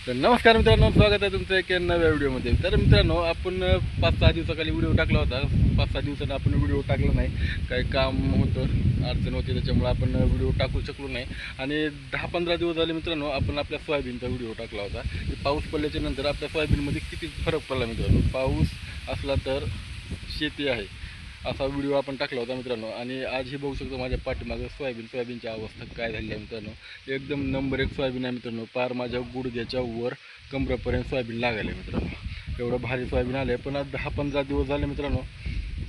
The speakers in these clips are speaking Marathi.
तर नमस्कार मित्रांनो, स्वागत आहे तुमचं एक नव्या व्हिडिओमध्ये. तर मित्रांनो, आपण 5-6 दिवसाखाली व्हिडिओ टाकला होता. 5-6 दिवसांनी आपण व्हिडिओ टाकला नाही, काही काम होतं, अडचण होती, त्याच्यामुळे आपण व्हिडिओ टाकू शकलो नाही. आणि 10-15 दिवस झाले मित्रांनो, आपण आपल्या सोयाबीनचा व्हिडिओ टाकला होता. पाऊस पडल्याच्या नंतर आपल्या सोयाबीनमध्ये किती फरक पडला मित्रांनो. पाऊस असला तर शेती आहे असा व्हिडिओ आपण टाकला होता मित्रांनो. आणि आजही बघू शकतो माझ्या पाठीमागं सोयाबीनची अवस्था काय झाली आहे मित्रांनो. एकदम नंबर एक सोयाबीन आहे मित्रांनो. पार माझ्या गुडघ्याच्या वर कमरेपर्यंत सोयाबीन लागले मित्रांनो. एवढं भारी सोयाबीन आलं आहे. पण आज 10-15 दिवस झाले मित्रांनो,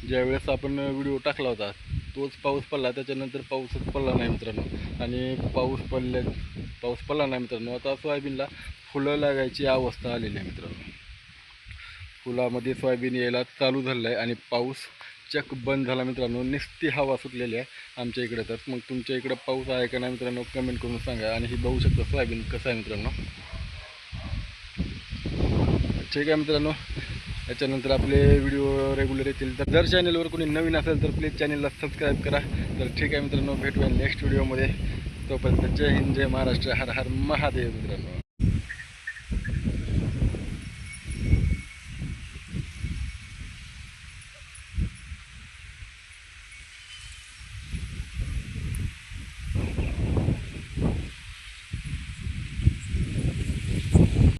ज्यावेळेस आपण व्हिडिओ टाकला होता तोच पाऊस पडला, त्याच्यानंतर पाऊसच पडला नाही मित्रांनो. आणि पाऊस पडला नाही मित्रांनो. आता सोयाबीनला फुलं लागायची अवस्था आलेली आहे मित्रांनो. फुलामध्ये सोयाबीन यायला चालू झालं आहे आणि पाऊस चक बंद झाला मित्रांनो. नुसती हवा सुटलेली आहे आमच्या इकडे. तर मग तुमच्या इकडं पाऊस आहे का नाही मित्रांनो, कमेंट करून सांगा. आणि ही बघू शकता सोयाबीन कसं आहे मित्रांनो. ठीक आहे मित्रांनो, याच्यानंतर आपले व्हिडिओ रेग्युलर येतील. तर जर चॅनलवर कोणी नवीन असेल तर प्लीज चॅनलला सबस्क्राईब करा. तर ठीक आहे मित्रांनो, भेटूया नेक्स्ट व्हिडिओमध्ये. तोपर्यंत जय हिंद, जय महाराष्ट्र, हर हर महादेव मित्रांनो.